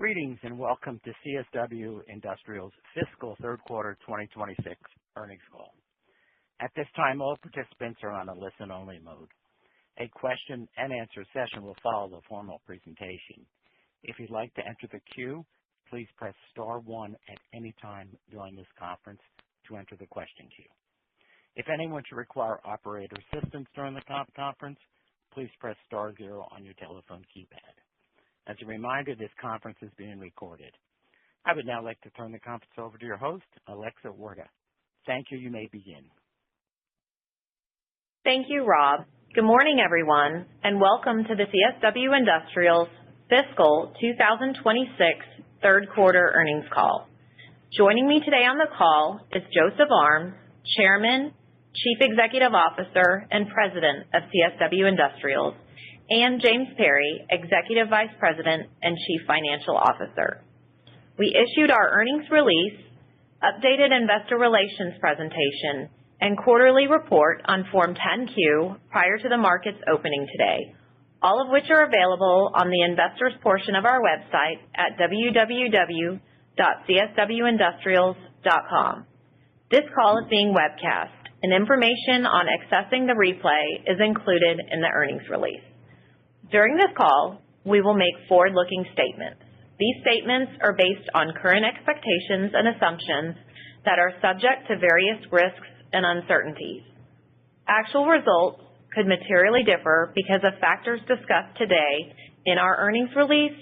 Greetings and welcome to CSW Industrials' Fiscal Third Quarter 2026 Earnings Call. At this time, all participants are on a listen-only mode. A question-and-answer session will follow the formal presentation. If you'd like to enter the queue, please press star one at any time during this conference to enter the question queue. If anyone should require operator assistance during the conference, please press star zero on your telephone keypad. As a reminder, this conference is being recorded. I would now like to turn the conference over to your host, Alexa Huerta. Thank you. You may begin. Thank you, Rob. Good morning, everyone, and welcome to the CSW Industrials Fiscal 2026 Third Quarter Earnings Call. Joining me today on the call is Joseph Armes, Chairman, Chief Executive Officer, and President of CSW Industrials, and James Perry, Executive Vice President and Chief Financial Officer. We issued our earnings release, updated investor relations presentation, and quarterly report on Form 10-Q prior to the market's opening today, all of which are available on the investors portion of our website at www.cswindustrials.com. This call is being webcast, and information on accessing the replay is included in the earnings release. During this call, we will make forward-looking statements. These statements are based on current expectations and assumptions that are subject to various risks and uncertainties. Actual results could materially differ because of factors discussed today in our earnings release,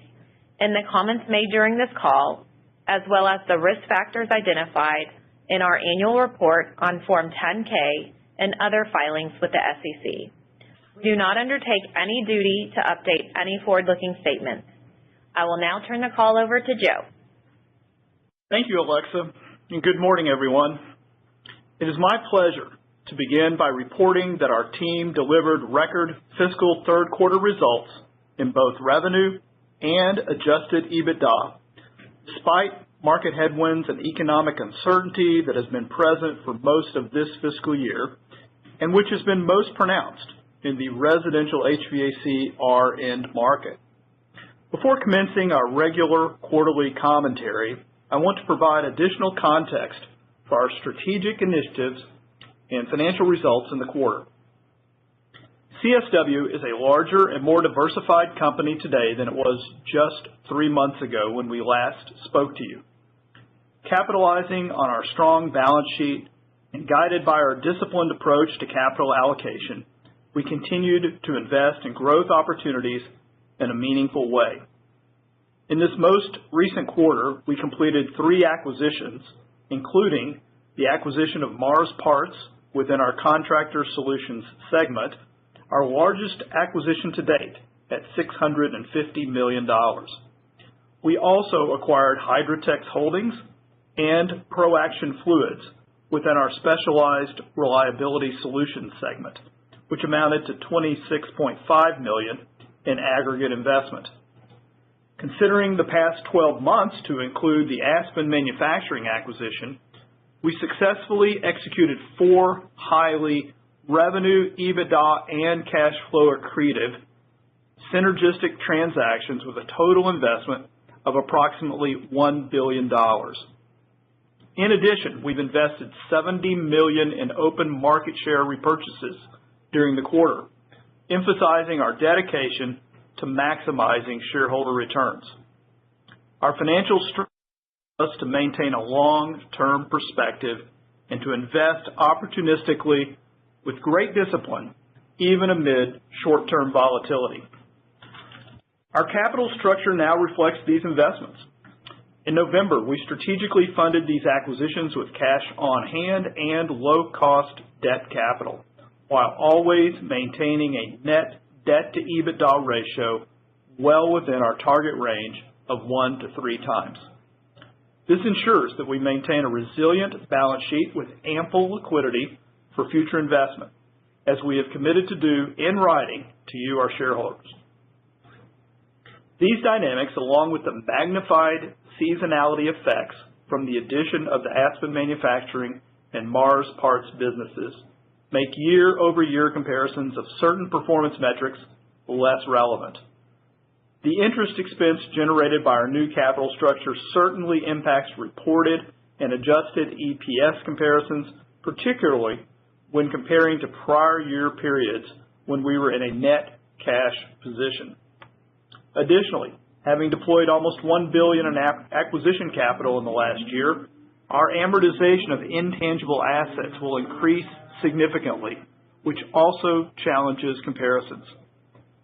in the comments made during this call, as well as the risk factors identified in our annual report on Form 10-K and other filings with the SEC. We do not undertake any duty to update any forward-looking statements. I will now turn the call over to Joe. Thank you, Alexa, and good morning, everyone. It is my pleasure to begin by reporting that our team delivered record fiscal third quarter results in both revenue and adjusted EBITDA, despite market headwinds and economic uncertainty that has been present for most of this fiscal year, and which has been most pronounced in the residential HVAC end market. Before commencing our regular quarterly commentary, I want to provide additional context for our strategic initiatives and financial results in the quarter. CSW is a larger and more diversified company today than it was just 3 months ago when we last spoke to you. Capitalizing on our strong balance sheet and guided by our disciplined approach to capital allocation, we continued to invest in growth opportunities in a meaningful way. In this most recent quarter, we completed 3 acquisitions, including the acquisition of Mars Parts within our Contractor Solutions segment, our largest acquisition to date at $650 million. We also acquired Hydrotex Holdings and ProAction Fluids within our Specialized Reliability Solutions segment, which amounted to $26.5 million in aggregate investment. Considering the past 12 months to include the Aspen Manufacturing acquisition, we successfully executed 4 highly revenue, EBITDA, and cash flow accretive synergistic transactions with a total investment of approximately $1 billion. In addition, we've invested $70 million in open market share repurchases during the quarter, emphasizing our dedication to maximizing shareholder returns. Our financial strength allows us to maintain a long-term perspective and to invest opportunistically with great discipline, even amid short-term volatility. Our capital structure now reflects these investments. In November, we strategically funded these acquisitions with cash on hand and low-cost debt capital, while always maintaining a net debt-to-EBITDA ratio well within our target range of 1 to 3 times. This ensures that we maintain a resilient balance sheet with ample liquidity for future investment, as we have committed to do in writing to you, our shareholders. These dynamics, along with the magnified seasonality effects from the addition of the Aspen Manufacturing and Mars Parts businesses, make year-over-year comparisons of certain performance metrics less relevant. The interest expense generated by our new capital structure certainly impacts reported and adjusted EPS comparisons, particularly when comparing to prior year periods when we were in a net cash position. Additionally, having deployed almost $1 billion in acquisition capital in the last year, our amortization of intangible assets will increase significantly, which also challenges comparisons.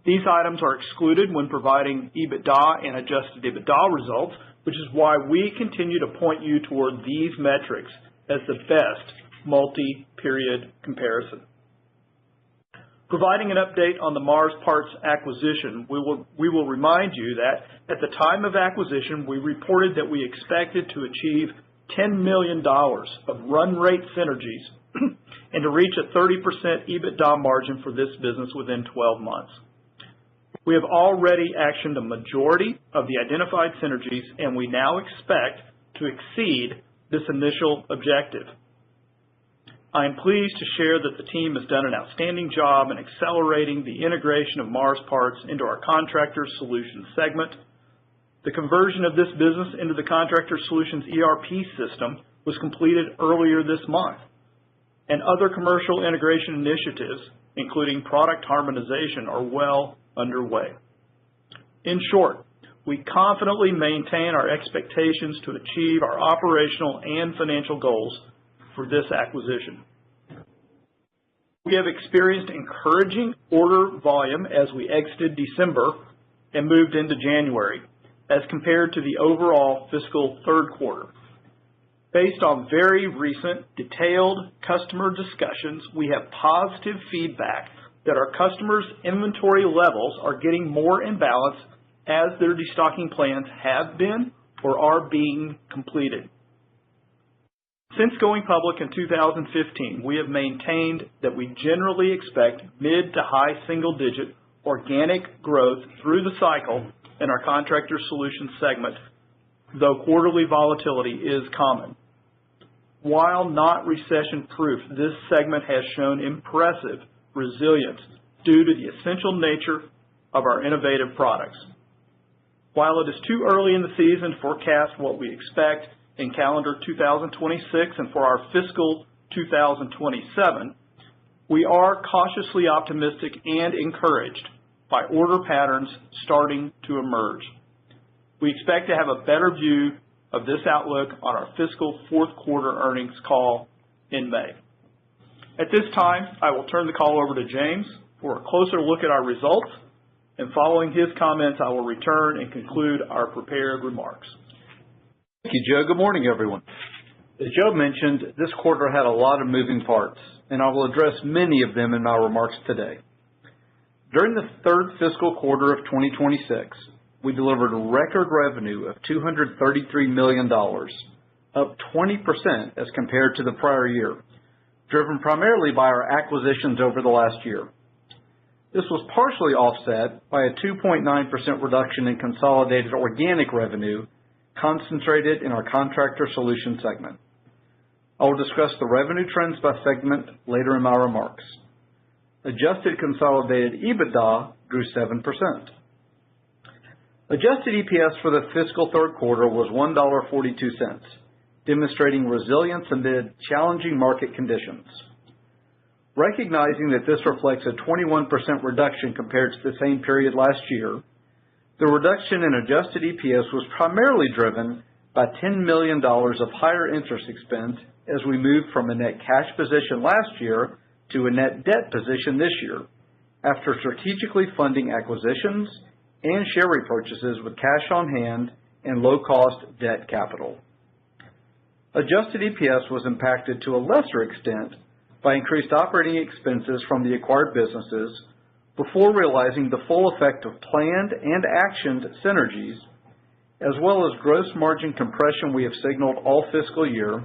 These items are excluded when providing EBITDA and adjusted EBITDA results, which is why we continue to point you toward these metrics as the best multi-period comparison. Providing an update on the Mars Parts acquisition, we will remind you that at the time of acquisition, we reported that we expected to achieve $10 million of run rate synergies and to reach a 30% EBITDA margin for this business within 12 months. We have already actioned a majority of the identified synergies, and we now expect to exceed this initial objective. I am pleased to share that the team has done an outstanding job in accelerating the integration of Mars Parts into our Contractor Solutions segment. The conversion of this business into the Contractor Solutions ERP system was completed earlier this month, and other commercial integration initiatives, including product harmonization, are well underway. In short, we confidently maintain our expectations to achieve our operational and financial goals for this acquisition. We have experienced encouraging order volume as we exited December and moved into January, as compared to the overall fiscal third quarter. Based on very recent, detailed customer discussions, we have positive feedback that our customers' inventory levels are getting more in balance as their destocking plans have been or are being completed. Since going public in 2015, we have maintained that we generally expect mid to high single-digit organic growth through the cycle in our Contractor Solutions segment, though quarterly volatility is common. While not recession-proof, this segment has shown impressive resilience due to the essential nature of our innovative products. While it is too early in the season to forecast what we expect in calendar 2026 and for our fiscal 2027, we are cautiously optimistic and encouraged by order patterns starting to emerge. We expect to have a better view of this outlook on our fiscal fourth quarter earnings call in May. At this time, I will turn the call over to James for a closer look at our results, and following his comments, I will return and conclude our prepared remarks. Thank you, Joe. Good morning, everyone. As Joe mentioned, this quarter had a lot of moving parts, and I will address many of them in my remarks today. During the third fiscal quarter of 2026, we delivered a record revenue of $233 million, up 20% as compared to the prior year, driven primarily by our acquisitions over the last year. This was partially offset by a 2.9% reduction in consolidated organic revenue concentrated in our Contractor Solutions segment. I will discuss the revenue trends by segment later in my remarks. Adjusted consolidated EBITDA grew 7%. Adjusted EPS for the fiscal third quarter was $1.42, demonstrating resilience amid challenging market conditions. Recognizing that this reflects a 21% reduction compared to the same period last year, the reduction in adjusted EPS was primarily driven by $10 million of higher interest expense as we moved from a net cash position last year to a net debt position this year, after strategically funding acquisitions and share repurchases with cash on hand and low-cost debt capital. Adjusted EPS was impacted to a lesser extent by increased operating expenses from the acquired businesses before realizing the full effect of planned and actioned synergies, as well as gross margin compression we have signaled all fiscal year,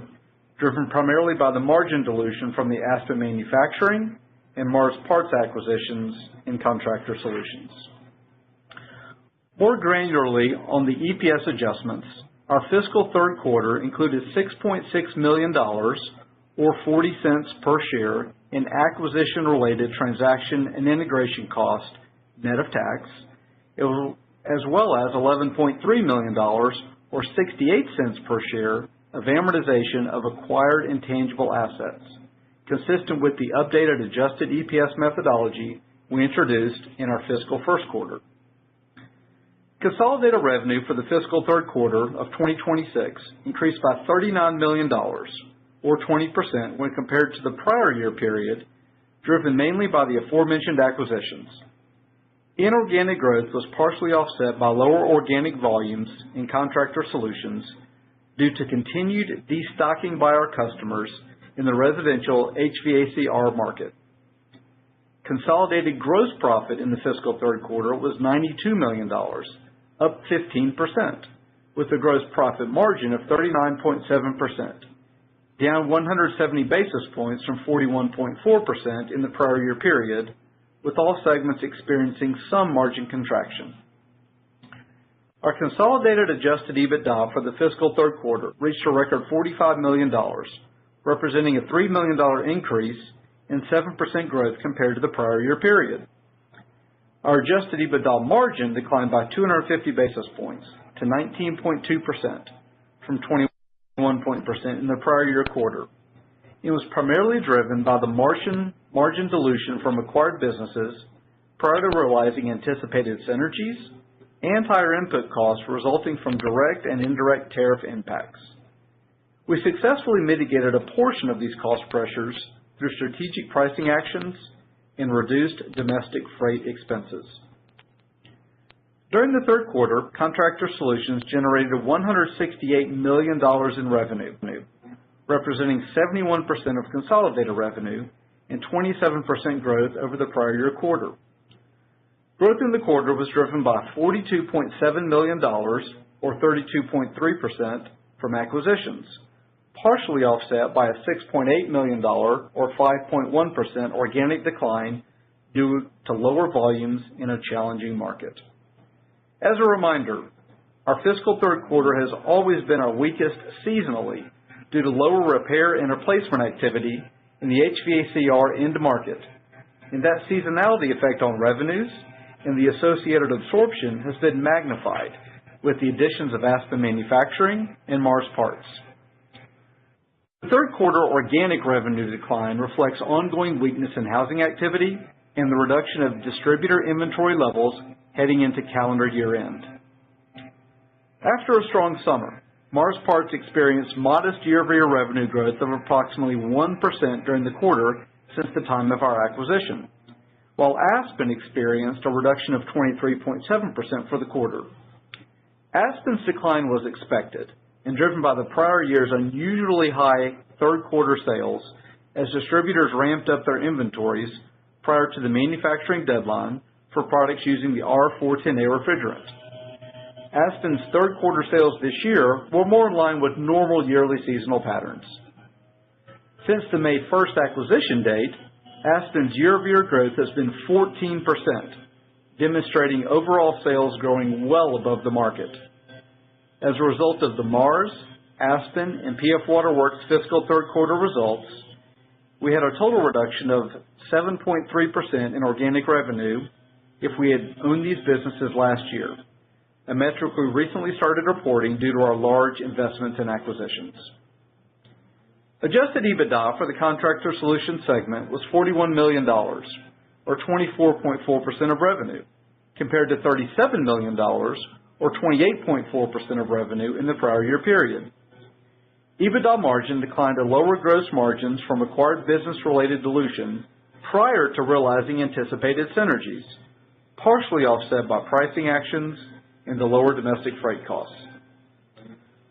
driven primarily by the margin dilution from the Aspen Manufacturing and Mars Parts acquisitions in Contractor Solutions. More granularly on the EPS adjustments, our fiscal third quarter included $6.6 million or 40 cents per share in acquisition-related transaction and integration cost, net of tax, as well as $11.3 million, or 68 cents per share, of amortization of acquired intangible assets, consistent with the updated adjusted EPS methodology we introduced in our fiscal first quarter. Consolidated revenue for the fiscal third quarter of 2026 increased by $39 million, or 20% when compared to the prior year period, driven mainly by the aforementioned acquisitions. Inorganic growth was partially offset by lower organic volumes in Contractor Solutions due to continued destocking by our customers in the residential HVACR market. Consolidated gross profit in the fiscal third quarter was $92 million, up 15%, with a gross profit margin of 39.7%, down 170 basis points from 41.4% in the prior year period, with all segments experiencing some margin contraction. Our consolidated adjusted EBITDA for the fiscal third quarter reached a record $45 million, representing a $3 million increase and 7% growth compared to the prior year period. Our adjusted EBITDA margin declined by 250 basis points to 19.2% from 21% in the prior year quarter. It was primarily driven by the margin dilution from acquired businesses prior to realizing anticipated synergies and higher input costs resulting from direct and indirect tariff impacts. We successfully mitigated a portion of these cost pressures through strategic pricing actions and reduced domestic freight expenses. During the third quarter, Contractor Solutions generated $168 million in revenue, representing 71% of consolidated revenue and 27% growth over the prior year quarter. Growth in the quarter was driven by $42.7 million, or 32.3%, from acquisitions, partially offset by a $6.8 million, or 5.1%, organic decline due to lower volumes in a challenging market. As a reminder, our fiscal third quarter has always been our weakest seasonally due to lower repair and replacement activity in the HVACR end market, and that seasonality effect on revenues and the associated absorption has been magnified with the additions of Aspen Manufacturing and Mars Parts. The third quarter organic revenue decline reflects ongoing weakness in housing activity and the reduction of distributor inventory levels heading into calendar year end. After a strong summer, Mars Parts experienced modest year-over-year revenue growth of approximately 1% during the quarter since the time of our acquisition, while Aspen experienced a reduction of 23.7% for the quarter. Aspen's decline was expected and driven by the prior year's unusually high third quarter sales as distributors ramped up their inventories prior to the manufacturing deadline for products using the R410A refrigerant. Aspen's third quarter sales this year were more in line with normal yearly seasonal patterns. Since the May 1st acquisition date, Aspen's year-over-year growth has been 14%, demonstrating overall sales growing well above the market. As a result of the Mars, Aspen, and PF Waterworks fiscal third quarter results, we had a total reduction of 7.3% in organic revenue if we had owned these businesses last year, a metric we recently started reporting due to our large investments in acquisitions. Adjusted EBITDA for the Contractor Solutions segment was $41 million, or 24.4% of revenue, compared to $37 million, or 28.4% of revenue in the prior year period. EBITDA margin declined to lower gross margins from acquired business-related dilution prior to realizing anticipated synergies, partially offset by pricing actions and the lower domestic freight costs.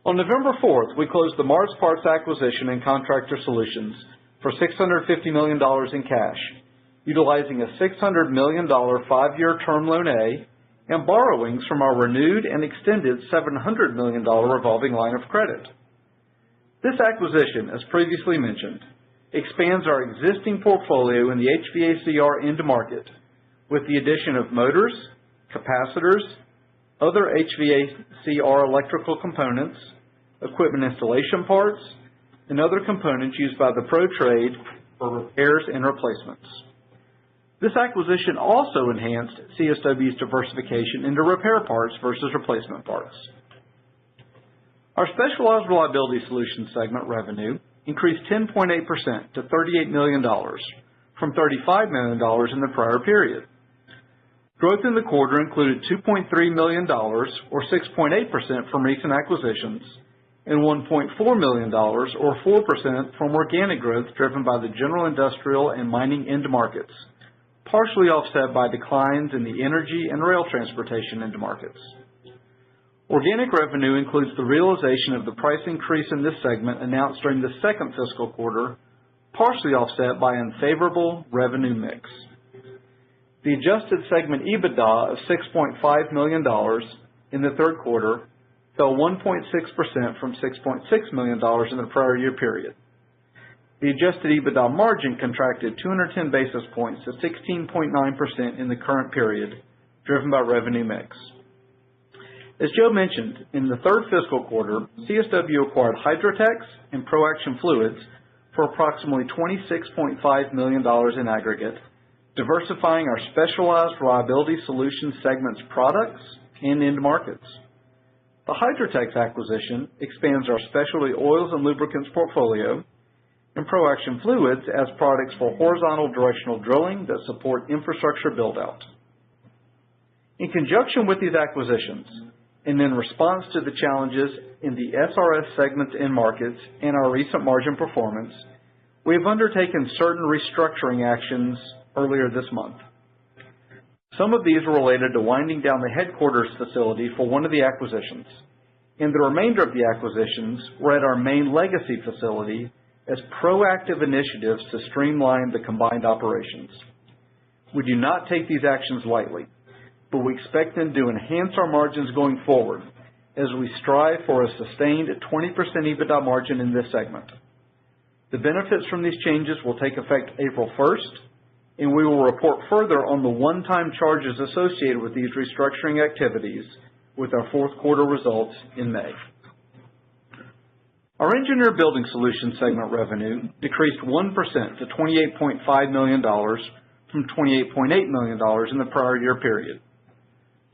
On November 4th, we closed the Mars Parts acquisition in Contractor Solutions for $650 million in cash, utilizing a $600 million 5-year term loan A and borrowings from our renewed and extended $700 million revolving line of credit. This acquisition, as previously mentioned, expands our existing portfolio in the HVACR end market with the addition of motors, capacitors, other HVACR electrical components, equipment installation parts, and other components used by the pro trade for repairs and replacements. This acquisition also enhanced CSW's diversification into repair parts versus replacement parts. Our Specialized Reliability Solutions segment revenue increased 10.8% to $38 million from $35 million in the prior period. Growth in the quarter included $2.3 million, or 6.8% from recent acquisitions, and $1.4 million, or 4% from organic growth driven by the general industrial and mining end markets, partially offset by declines in the energy and rail transportation end markets. Organic revenue includes the realization of the price increase in this segment announced during the second fiscal quarter, partially offset by unfavorable revenue mix. The adjusted segment EBITDA of $6.5 million in the third quarter fell 1.6% from $6.6 million in the prior year period. The adjusted EBITDA margin contracted 210 basis points to 16.9% in the current period, driven by revenue mix. As Joe mentioned, in the third fiscal quarter, CSW acquired Hydrotex and ProAction Fluids for approximately $26.5 million in aggregate, diversifying our Specialized Reliability Solutions segment's products and end markets. The Hydrotex acquisition expands our specialty oils and lubricants portfolio, and ProAction Fluids adds products for horizontal directional drilling that support infrastructure build-out. In conjunction with these acquisitions, and in response to the challenges in the SRS segment's end markets and our recent margin performance, we have undertaken certain restructuring actions earlier this month. Some of these were related to winding down the headquarters facility for one of the acquisitions, and the remainder of the acquisitions were at our main legacy facility as proactive initiatives to streamline the combined operations. We do not take these actions lightly, but we expect them to enhance our margins going forward as we strive for a sustained 20% EBITDA margin in this segment. The benefits from these changes will take effect April 1st, and we will report further on the one-time charges associated with these restructuring activities with our fourth quarter results in May. Our Engineered Building Solutions segment revenue decreased 1% to $28.5 million from $28.8 million in the prior year period.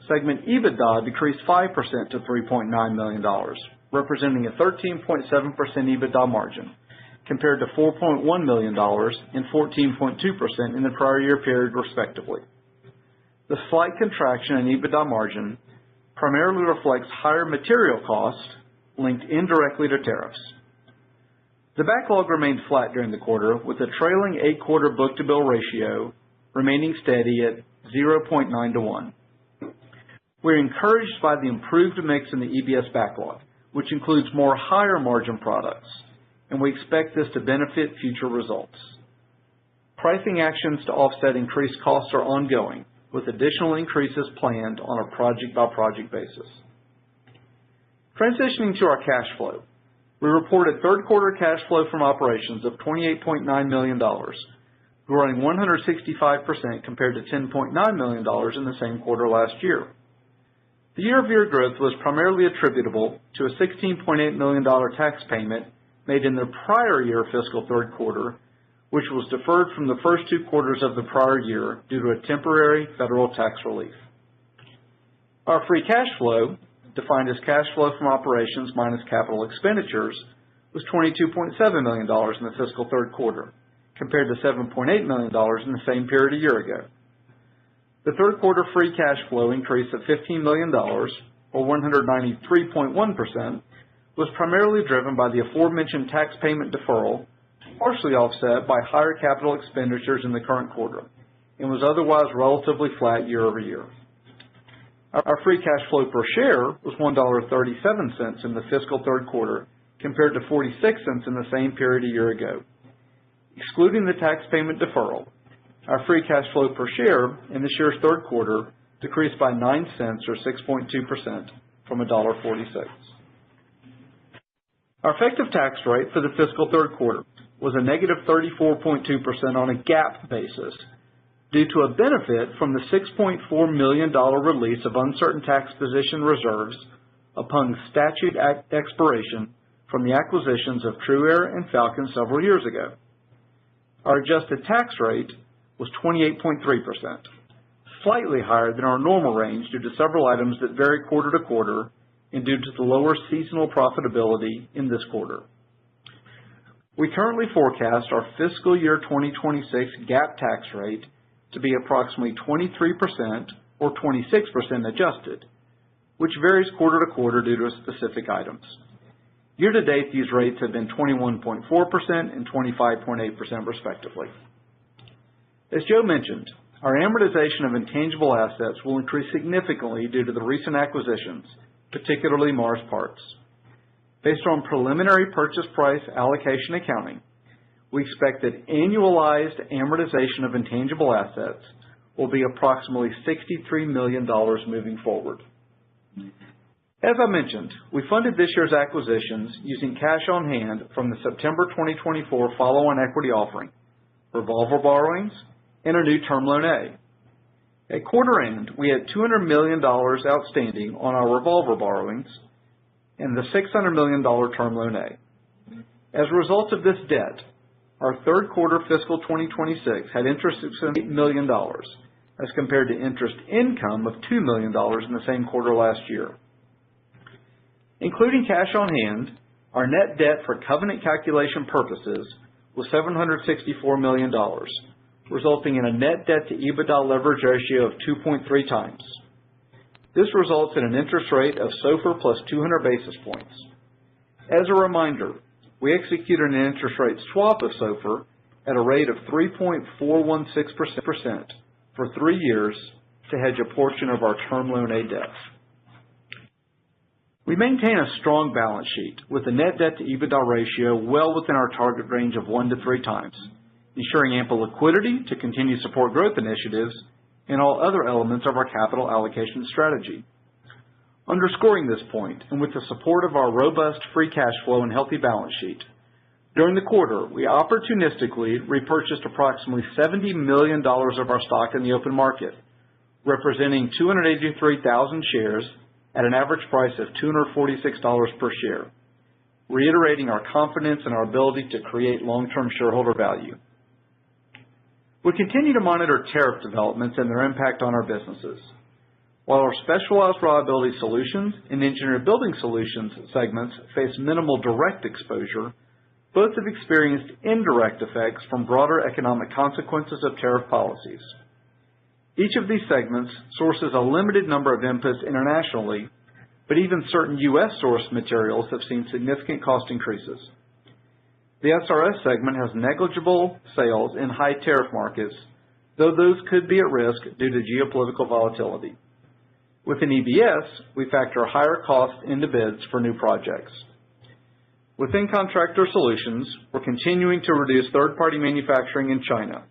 Segment EBITDA decreased 5% to $3.9 million, representing a 13.7% EBITDA margin, compared to $4.1 million and 14.2% in the prior year period, respectively. The slight contraction in EBITDA margin primarily reflects higher material costs linked indirectly to tariffs. The backlog remained flat during the quarter, with a trailing 8-quarter book-to-bill ratio remaining steady at 0.9 to 1. We're encouraged by the improved mix in the EBS backlog, which includes more higher margin products, and we expect this to benefit future results. Pricing actions to offset increased costs are ongoing, with additional increases planned on a project-by-project basis. Transitioning to our cash flow, we reported third quarter cash flow from operations of $28.9 million, growing 165% compared to $10.9 million in the same quarter last year. The year-over-year growth was primarily attributable to a $16.8 million tax payment made in the prior year fiscal third quarter, which was deferred from the first 2 quarters of the prior year due to a temporary federal tax relief. Our free cash flow, defined as cash flow from operations minus capital expenditures, was $22.7 million in the fiscal third quarter, compared to $7.8 million in the same period a year ago. The third quarter free cash flow increase of $15 million, or 193.1%, was primarily driven by the aforementioned tax payment deferral, partially offset by higher capital expenditures in the current quarter, and was otherwise relatively flat year over year. Our free cash flow per share was $1.37 in the fiscal third quarter, compared to 46 cents in the same period a year ago. Excluding the tax payment deferral, our free cash flow per share in this year's third quarter decreased by 9 cents, or 6.2%, from $1.46. Our effective tax rate for the fiscal third quarter was a negative 34.2% on a GAAP basis, due to a benefit from the $6.4 million release of uncertain tax position reserves upon statute expiration from the acquisitions of TruAir and Falcon several years ago. Our adjusted tax rate was 28.3%, slightly higher than our normal range due to several items that vary quarter to quarter and due to the lower seasonal profitability in this quarter. We currently forecast our fiscal year 2026 GAAP tax rate to be approximately 23% or 26% adjusted, which varies quarter to quarter due to specific items. Year to date, these rates have been 21.4% and 25.8% respectively. As Joe mentioned, our amortization of intangible assets will increase significantly due to the recent acquisitions, particularly Mars Parts. Based on preliminary purchase price allocation accounting, we expect that annualized amortization of intangible assets will be approximately $63 million moving forward. As I mentioned, we funded this year's acquisitions using cash on hand from the September 2024 follow-on equity offering, revolver borrowings, and a new Term Loan A. At quarter end, we had $200 million outstanding on our revolver borrowings and the $600 million Term Loan A. As a result of this debt, our third quarter fiscal 2026 had interest expense of $8 million as compared to interest income of $2 million in the same quarter last year. Including cash on hand, our net debt for covenant calculation purposes was $764 million, resulting in a net debt to EBITDA leverage ratio of 2.3 times. This results in an interest rate of SOFR plus 200 basis points. As a reminder, we executed an interest rate swap of SOFR at a rate of 3.416% for 3 years to hedge a portion of our Term Loan A debt. We maintain a strong balance sheet with a net debt to EBITDA ratio well within our target range of 1 to 3 times, ensuring ample liquidity to continue to support growth initiatives and all other elements of our capital allocation strategy. Underscoring this point, and with the support of our robust free cash flow and healthy balance sheet, during the quarter, we opportunistically repurchased approximately $70 million of our stock in the open market, representing 283,000 shares at an average price of $246 per share, reiterating our confidence in our ability to create long-term shareholder value. We continue to monitor tariff developments and their impact on our businesses. While our Specialized Reliability Solutions and Engineered Building Solutions segments face minimal direct exposure, both have experienced indirect effects from broader economic consequences of tariff policies. Each of these segments sources a limited number of inputs internationally, but even certain U.S. sourced materials have seen significant cost increases. The SRS segment has negligible sales in high tariff markets, though those could be at risk due to geopolitical volatility. Within EBS, we factor higher costs into bids for new projects. Within Contractor Solutions, we're continuing to reduce third-party manufacturing in China,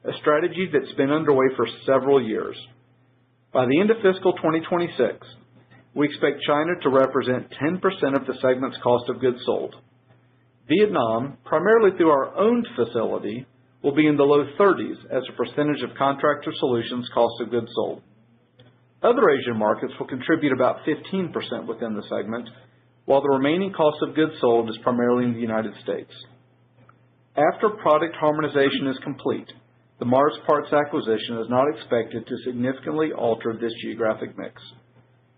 a strategy that's been underway for several years. By the end of fiscal 2026, we expect China to represent 10% of the segment's cost of goods sold. Vietnam, primarily through our owned facility, will be in the low 30s as a percentage of Contractor Solutions' cost of goods sold. Other Asian markets will contribute about 15% within the segment, while the remaining cost of goods sold is primarily in the United States. After product harmonization is complete, the Mars Parts acquisition is not expected to significantly alter this geographic mix.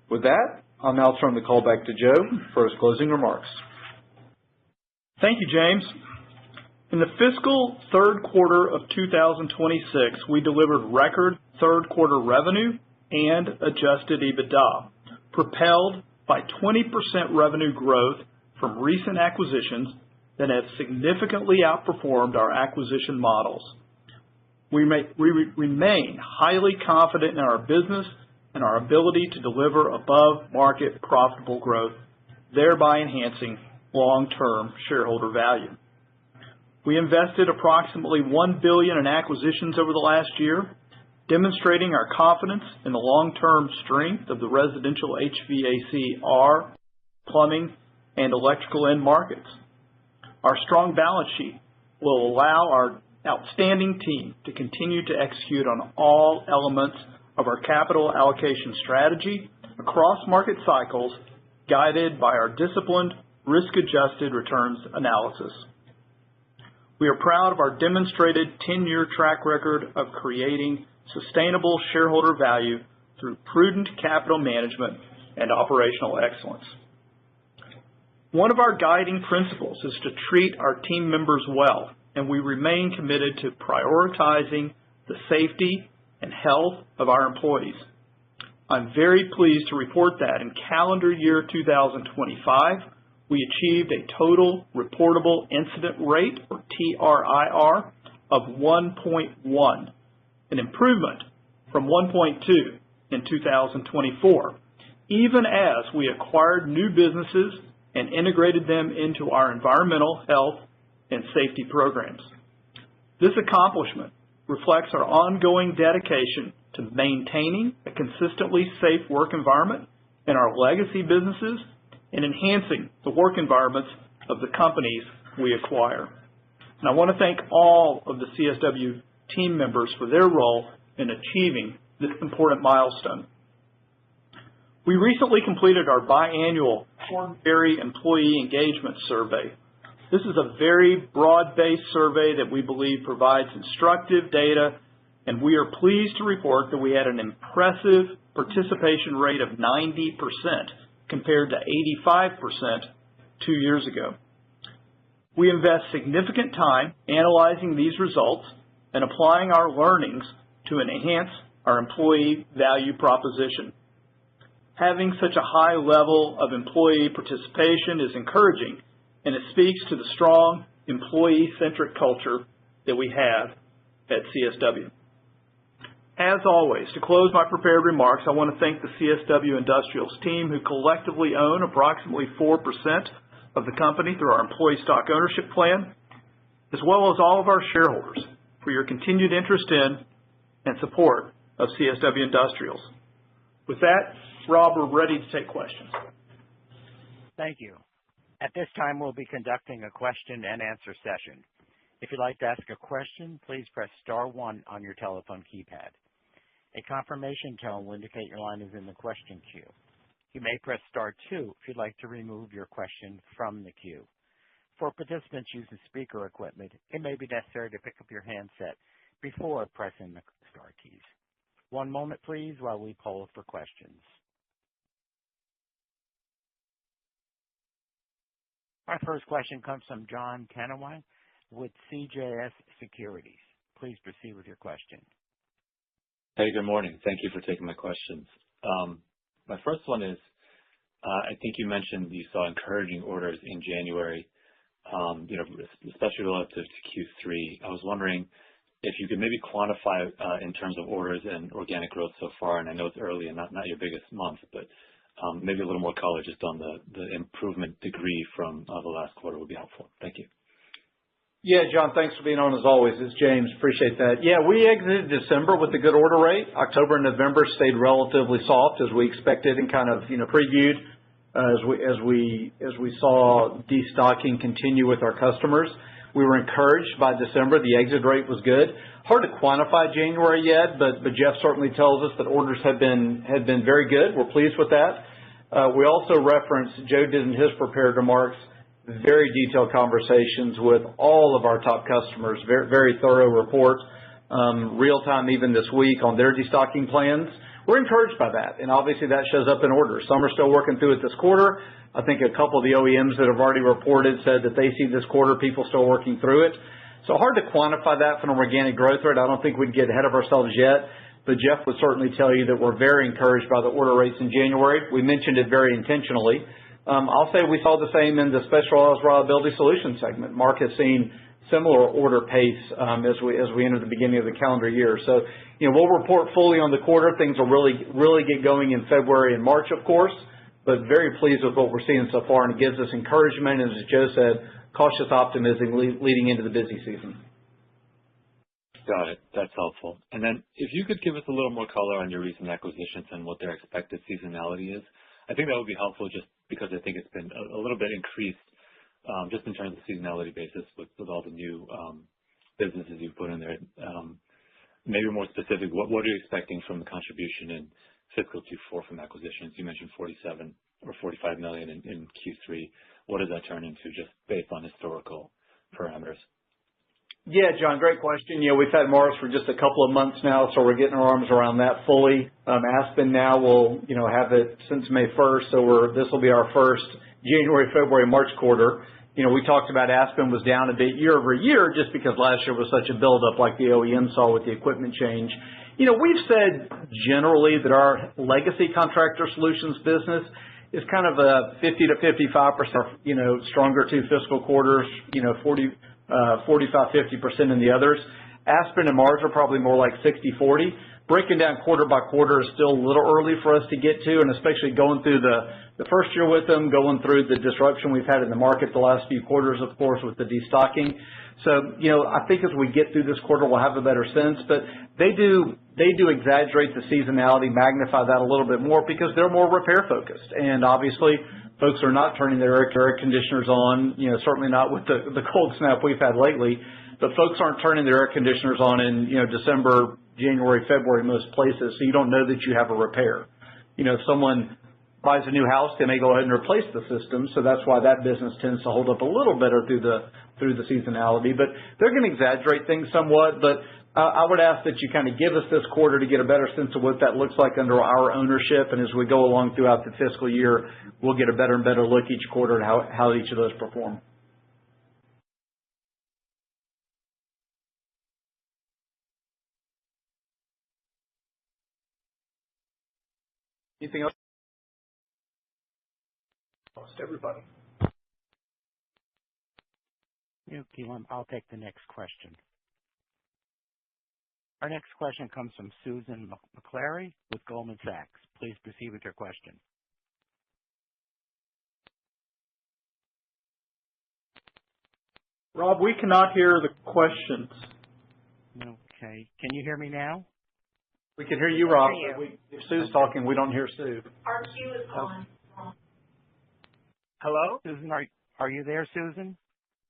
With that, I'll now turn the call back to Joe for his closing remarks. Thank you, James. In the fiscal third quarter of 2026, we delivered record third quarter revenue and adjusted EBITDA, propelled by 20% revenue growth from recent acquisitions that have significantly outperformed our acquisition models. We remain highly confident in our business and our ability to deliver above-market profitable growth, thereby enhancing long-term shareholder value. We invested approximately $1 billion in acquisitions over the last year, demonstrating our confidence in the long-term strength of the residential HVAC, plumbing, and electrical end markets. Our strong balance sheet will allow our outstanding team to continue to execute on all elements of our capital allocation strategy across market cycles, guided by our disciplined, risk-adjusted returns analysis. We are proud of our demonstrated 10-year track record of creating sustainable shareholder value through prudent capital management and operational excellence. One of our guiding principles is to treat our team members well, and we remain committed to prioritizing the safety and health of our employees. I'm very pleased to report that in calendar year 2025, we achieved a total reportable incident rate, or TRIR, of 1.1, an improvement from 1.2 in 2024, even as we acquired new businesses and integrated them into our environmental, health, and safety programs. This accomplishment reflects our ongoing dedication to maintaining a consistently safe work environment in our legacy businesses and enhancing the work environments of the companies we acquire. And I want to thank all of the CSW team members for their role in achieving this important milestone. We recently completed our biannual Korn Ferry Employee Engagement Survey. This is a very broad-based survey that we believe provides instructive data, and we are pleased to report that we had an impressive participation rate of 90% compared to 85% 2 years ago. We invest significant time analyzing these results and applying our learnings to enhance our employee value proposition. Having such a high level of employee participation is encouraging, and it speaks to the strong employee-centric culture that we have at CSW. As always, to close my prepared remarks, I want to thank the CSW Industrials team, who collectively own approximately 4% of the company through our employee stock ownership plan, as well as all of our shareholders for your continued interest in and support of CSW Industrials. With that, Rob, we're ready to take questions. Thank you. At this time, we'll be conducting a question and answer session. If you'd like to ask a question, please press star 1 on your telephone keypad. A confirmation tone will indicate your line is in the question queue. You may press star 2 if you'd like to remove your question from the queue. For participants using speaker equipment, it may be necessary to pick up your handset before pressing the star keys. One moment, please, while we poll for questions. Our first question comes from John Tanaway with CJS Securities. Please proceed with your question. Hey, good morning. Thank you for taking my questions. My first one is, I think you mentioned you saw encouraging orders in January, especially relative to Q3. I was wondering if you could maybe quantify in terms of orders and organic growth so far, and I know it's early and not your biggest month, but maybe a little more color just on the improvement degree from the last quarter would be helpful. Thank you. Yeah, John, thanks for being on as always. It's James. Appreciate that. Yeah, we exited December with a good order rate. October and November stayed relatively soft as we expected and kind of previewed as we saw destocking continue with our customers. We were encouraged by December. The exit rate was good. Hard to quantify January yet, but Jeff certainly tells us that orders have been very good. We're pleased with that. We also referenced, Joe did in his prepared remarks, very detailed conversations with all of our top customers, very, very thorough report, real time even this week on their destocking plans. We're encouraged by that, and obviously that shows up in orders. Some are still working through it this quarter. I think a couple of the OEMs that have already reported said that they see this quarter people still working through it. So hard to quantify that from an organic growth rate. I don't think we'd get ahead of ourselves yet, but Jeff would certainly tell you that we're very encouraged by the order rates in January. We mentioned it very intentionally. I'll say we saw the same in the Specialized Reliability Solutions segment. Mark has seen similar order pace as we enter the beginning of the calendar year. So, we'll report fully on the quarter. Things will really get going in February and March, of course, but very pleased with what we're seeing so far, and it gives us encouragement, and as Joe said, cautious optimism leading into the busy season. Got it. That's helpful. And then if you could give us a little more color on your recent acquisitions and what their expected seasonality is, I think that would be helpful just because I think it's been a little bit increased just in terms of seasonality basis with all the new businesses you've put in there. Maybe more specific, what are you expecting from the contribution in fiscal Q4 from acquisitions? You mentioned 47 or 45 million in Q3. What does that turn into just based on historical parameters? Yeah, John, great question. We've had Mars for just a couple of months now, so we're getting our arms around that fully. Aspen now will, have it since May 1st, so this will be our first January, February, March quarter. We talked about Aspen was down a bit year over year just because last year was such a buildup like the OEM saw with the equipment change. We've said generally that our legacy contractor solutions business is kind of a 50 to 55%, stronger two fiscal quarters, 45-50% in the others. Aspen and Mars are probably more like 60-40. Breaking down quarter by quarter is still a little early for us to get to, and especially going through the first year with them, going through the disruption we've had in the market the last few quarters, of course, with the destocking. So, I think as we get through this quarter, we'll have a better sense, but they do exaggerate the seasonality, magnify that a little bit more because they're more repair focused. And obviously, folks are not turning their air conditioners on, certainly not with the cold snap we've had lately, but folks aren't turning their air conditioners on in, December, January, February, most places, so you don't know that you have a repair. If someone buys a new house, they may go ahead and replace the system, so that's why that business tends to hold up a little better through the seasonality. But they're going to exaggerate things somewhat, but I would ask that you kind of give us this quarter to get a better sense of what that looks like under our ownership, and as we go along throughout the fiscal year, we'll get a better and better look each quarter at how each of those perform. Anything else? Lost everybody. I'll take the next question. Our next question comes from Susan McClary with Goldman Sachs. Please proceed with your question. Rob, we cannot hear the questions. Okay. Can you hear me now? We can hear you, Rob. Hear you. If Sue's talking, we don't hear Sue. Our queue is on. Hello? Susan, are you there, Susan?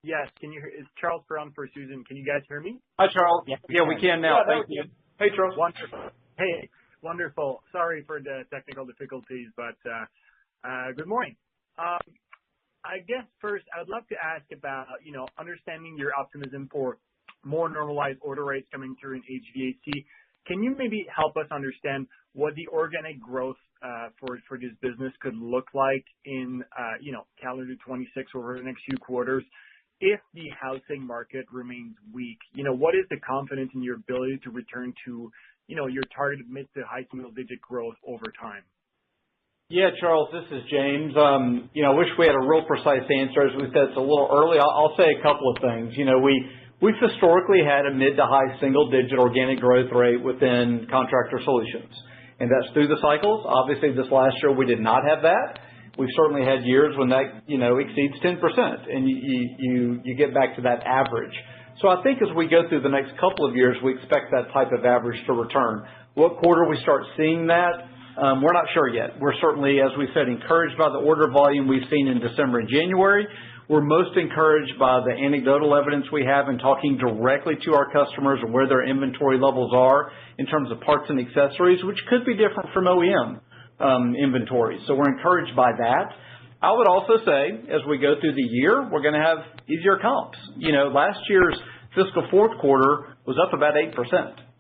Yes. Can you hear? It's Charles Brown for Susan. Can you guys hear me? Hi, Charles. Yes, we can now. Yeah, Thank you. Hey, Charles. Wonderful. Hey, wonderful. Sorry for the technical difficulties, but good morning. I guess first I would love to ask about, understanding your optimism for more normalized order rates coming through in HVAC. Can you maybe help us understand what the organic growth for this business could look like in, calendar 26 over the next few quarters if the housing market remains weak? What is the confidence in your ability to return to, your targeted mid to high single-digit growth over time? Yeah, Charles, this is James. I wish we had a real precise answer. As we said, it's a little early. I'll say a couple of things. We've historically had a mid to high single-digit organic growth rate within Contractor Solutions, and that's through the cycles. Obviously, this last year we did not have that. We've certainly had years when that, exceeds 10%, and you get back to that average. So I think as we go through the next couple of years, we expect that type of average to return. What quarter we start seeing that, we're not sure yet. We're certainly, as we said, encouraged by the order volume we've seen in December and January. We're most encouraged by the anecdotal evidence we have in talking directly to our customers and where their inventory levels are in terms of parts and accessories, which could be different from OEM inventory. So we're encouraged by that. I would also say, as we go through the year, we're going to have easier comps. Last year's fiscal fourth quarter was up about 8%.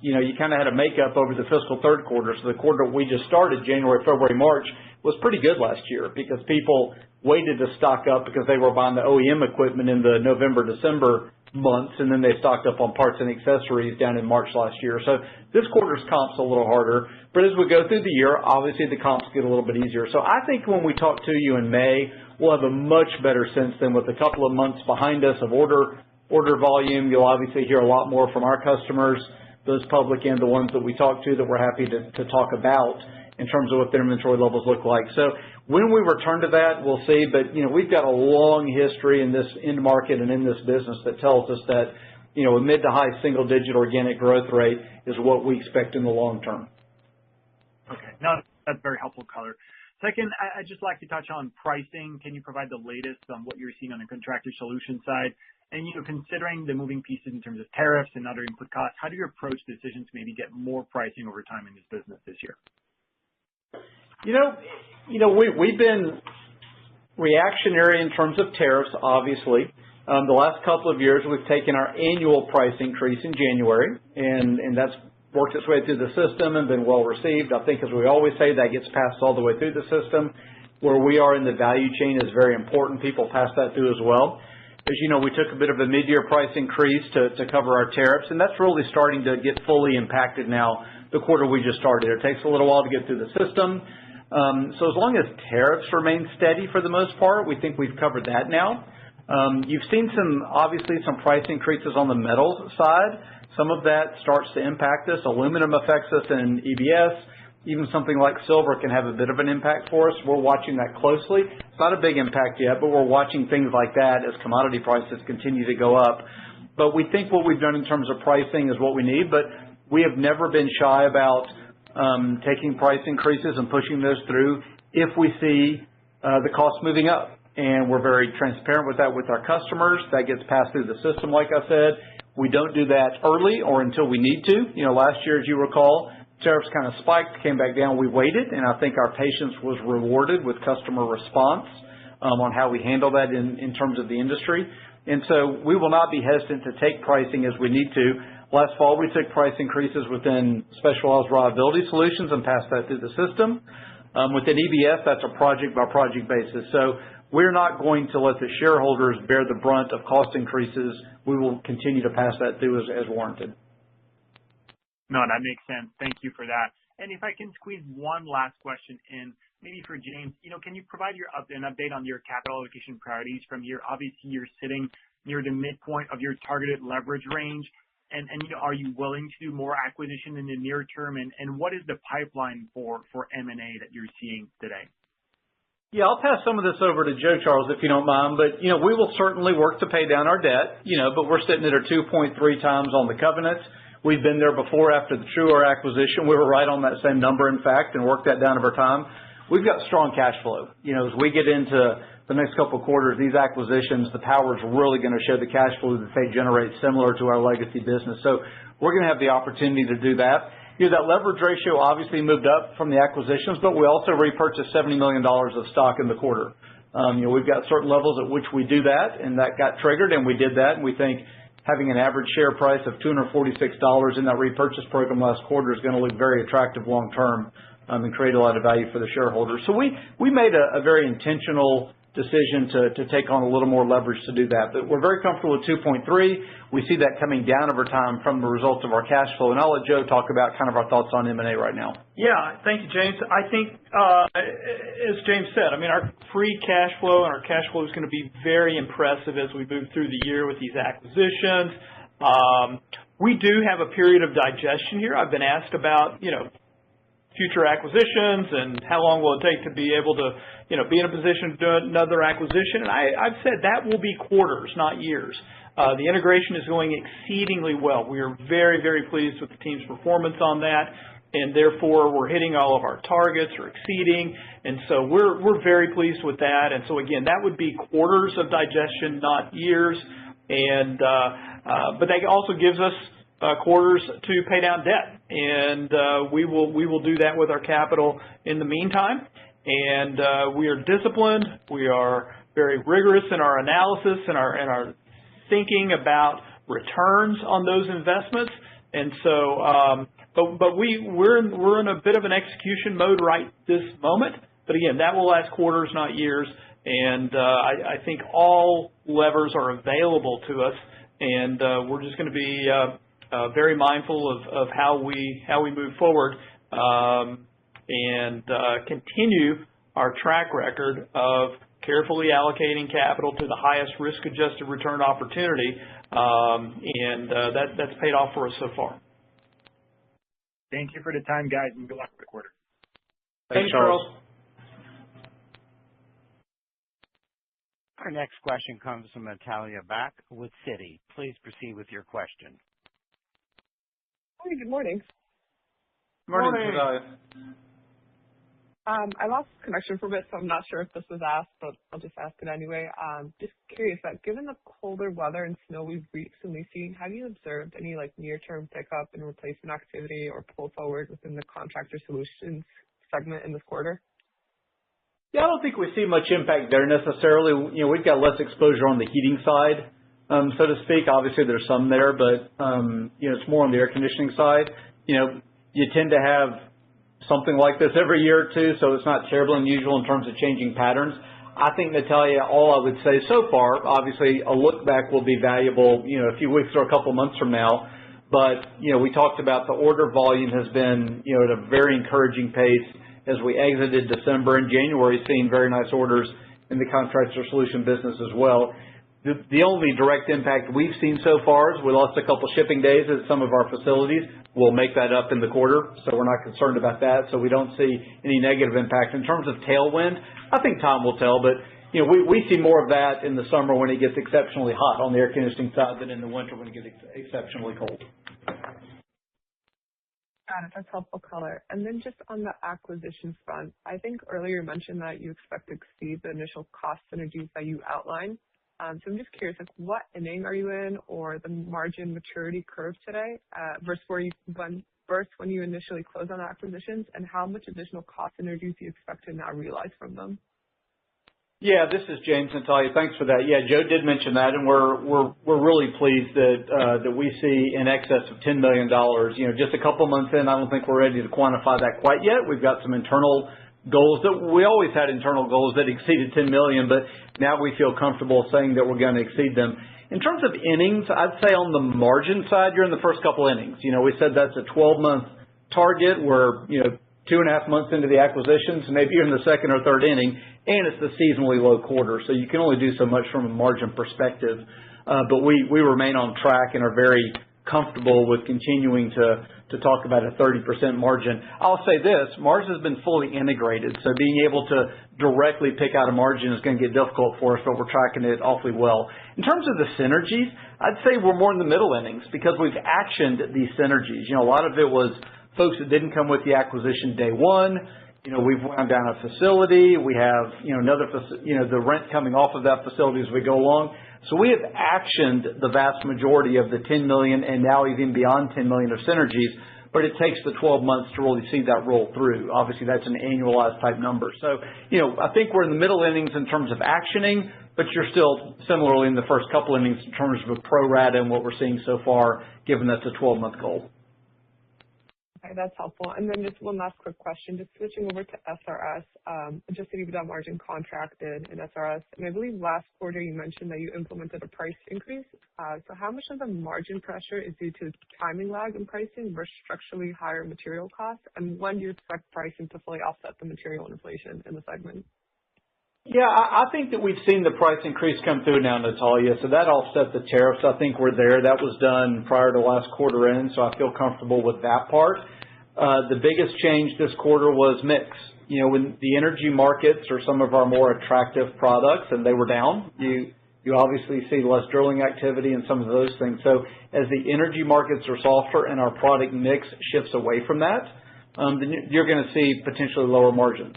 You kind of had a makeup over the fiscal third quarter. So the quarter we just started, January, February, March, was pretty good last year because people waited to stock up because they were buying the OEM equipment in the November, December months, and then they stocked up on parts and accessories down in March last year. So this quarter's comp's a little harder. But as we go through the year, obviously the comps get a little bit easier. So I think when we talk to you in May, we'll have a much better sense than with a couple of months behind us of order volume. You'll obviously hear a lot more from our customers, those public and the ones that we talk to that we're happy to talk about in terms of what their inventory levels look like. So when we return to that, we'll see. But, we've got a long history in this end market and in this business that tells us that, a mid to high single-digit organic growth rate is what we expect in the long term. Okay. No, that's very helpful color. Second, I'd just like to touch on pricing. Can you provide the latest on what you're seeing on the Contractor Solutions side? And, considering the moving pieces in terms of tariffs and other input costs, how do you approach decisions to maybe get more pricing over time in this business this year? We've been reactionary in terms of tariffs, obviously. The last couple of years, we've taken our annual price increase in January, and that's worked its way through the system and been well received. I think, as we always say, that gets passed all the way through the system. Where we are in the value chain is very important. People pass that through as well. As you know, we took a bit of a mid-year price increase to cover our tariffs, and that's really starting to get fully impacted now, the quarter we just started. It takes a little while to get through the system. So as long as tariffs remain steady for the most part, we think we've covered that now. You've seen obviously some price increases on the metals side. Some of that starts to impact us. Aluminum affects us in EBS. Even something like silver can have a bit of an impact for us. We're watching that closely. It's not a big impact yet, but we're watching things like that as commodity prices continue to go up. But we think what we've done in terms of pricing is what we need, but we have never been shy about taking price increases and pushing those through if we see the cost moving up. And we're very transparent with that with our customers. That gets passed through the system, like I said. We don't do that early or until we need to. Last year, as you recall, tariffs kind of spiked, came back down. We waited, and I think our patience was rewarded with customer response on how we handle that in terms of the industry. And so we will not be hesitant to take pricing as we need to. Last fall, we took price increases within Specialized Reliability Solutions and passed that through the system. Within EBS, that's a project-by-project basis. So we're not going to let the shareholders bear the brunt of cost increases. We will continue to pass that through as warranted. No, that makes sense. Thank you for that. And if I can squeeze one last question in, maybe for James, can you provide an update on your capital allocation priorities from here? Obviously, you're sitting near the midpoint of your targeted leverage range. And are you willing to do more acquisition in the near term? And what is the pipeline for M&A that you're seeing today? Yeah, I'll pass some of this over to Joe, Charles, if you don't mind. But, we will certainly work to pay down our debt, but we're sitting at a 2.3 times on the covenants. We've been there before after the Truer acquisition. We were right on that same number, in fact, and worked that down over time. We've got strong cash flow. As we get into the next couple of quarters, these acquisitions, the power is really going to show the cash flow that they generate similar to our legacy business. So we're going to have the opportunity to do that. That leverage ratio obviously moved up from the acquisitions, but we also repurchased $70 million of stock in the quarter. We've got certain levels at which we do that, and that got triggered, and we did that, and we think having an average share price of $246 in that repurchase program last quarter is going to look very attractive long term and create a lot of value for the shareholders. So we made a very intentional decision to take on a little more leverage to do that. But we're very comfortable with 2.3. We see that coming down over time from the results of our cash flow. And I'll let Joe talk about kind of our thoughts on M&A right now. Yeah, thank you, James. I think, as James said, our free cash flow and our cash flow is going to be very impressive as we move through the year with these acquisitions. We do have a period of digestion here. I've been asked about, future acquisitions and how long will it take to be able to, be in a position to do another acquisition. And I've said that will be quarters, not years. The integration is going exceedingly well. We are very, very pleased with the team's performance on that, and therefore we're hitting all of our targets or exceeding. And so we're very pleased with that. And so again, that would be quarters of digestion, not years. And but that also gives us quarters to pay down debt, and we will do that with our capital in the meantime. And we are disciplined. We are very rigorous in our analysis and our thinking about returns on those investments. And so, but we're in a bit of an execution mode right this moment. But again, that will last quarters, not years. And I think all levers are available to us, and we're just going to be very mindful of how we move forward and continue our track record of carefully allocating capital to the highest risk-adjusted return opportunity, and that's paid off for us so far. Thank you for the time, guys, and good luck with the quarter. Thanks, Charles. Our next question comes from Natalia Bak with Citi. Please proceed with your question. Hi, good morning. Morning, Natalia. I lost connection for a bit, so I'm not sure if this was asked, but I'll just ask it anyway. Just curious that given the colder weather and snow we've recently seen, have you observed any near-term pickup in replacement activity or pull forward within the Contractor Solutions segment in this quarter? Yeah, I don't think we see much impact there necessarily. We've got less exposure on the heating side so to speak. Obviously, there's some there, but it's more on the air conditioning side. You tend to have something like this every year or two, so it's not terribly unusual in terms of changing patterns. I think, Natalia, all I would say so far, obviously a look back will be valuable, a few weeks or a couple months from now. But, we talked about the order volume has been, at a very encouraging pace as we exited December, and January seeing very nice orders in the Contractor Solution business as well. The only direct impact we've seen so far is we lost a couple shipping days at some of our facilities. We'll make that up in the quarter, so we're not concerned about that. So we don't see any negative impact. In terms of tailwind, I think time will tell, but we see more of that in the summer when it gets exceptionally hot on the air conditioning side than in the winter when it gets exceptionally cold. Got it. That's helpful color. And then just on the acquisition front, I think earlier you mentioned that you expect to exceed the initial cost synergies that you outlined. So I'm just curious, what inning are you in, or the margin maturity curve today versus when you initially closed on acquisitions, and how much additional cost synergies do you expect to now realize from them? Yeah, this is James, Natalia. Thanks for that. Yeah, Joe did mention that, and we're really pleased that we see in excess of $10 million. Just a couple months in, I don't think we're ready to quantify that quite yet. We've got some internal goals that we always had internal goals that exceeded 10 million, but now we feel comfortable saying that we're going to exceed them. In terms of innings, I'd say on the margin side, you're in the first couple innings. We said that's a 12-month target. We're 2.5 months into the acquisitions, maybe you're in the second or third inning, and it's the seasonally low quarter, so you can only do so much from a margin perspective. But we remain on track and are very comfortable with continuing to talk about a 30% margin. I'll say this, Mars has been fully integrated, so being able to directly pick out a margin is going to get difficult for us, but we're tracking it awfully well. In terms of the synergies, I'd say we're more in the middle innings because we've actioned these synergies. A lot of it was folks that didn't come with the acquisition day one. We've wound down a facility. We have, the rent coming off of that facility as we go along. So we have actioned the vast majority of the 10 million and now even beyond 10 million of synergies, but it takes the 12 months to really see that roll through. Obviously, that's an annualized type number. So, I think we're in the middle innings in terms of actioning, but you're still similarly in the first couple innings in terms of a pro rata and what we're seeing so far, given that's a 12-month goal. Okay, that's helpful. And then just one last quick question, just switching over to SRS, adjusted EBITDA margin contracted in SRS. And I believe last quarter you mentioned that you implemented a price increase. So how much of the margin pressure is due to timing lag in pricing versus structurally higher material costs? And when do you expect pricing to fully offset the material inflation in the segment? Yeah, I think that we've seen the price increase come through now, Natalia, so that offset the tariffs. I think we're there. That was done prior to last quarter end, so I feel comfortable with that part. The biggest change this quarter was mix. When the energy markets are some of our more attractive products and they were down, you obviously see less drilling activity and some of those things. So as the energy markets are softer and our product mix shifts away from that, then you're going to see potentially lower margins.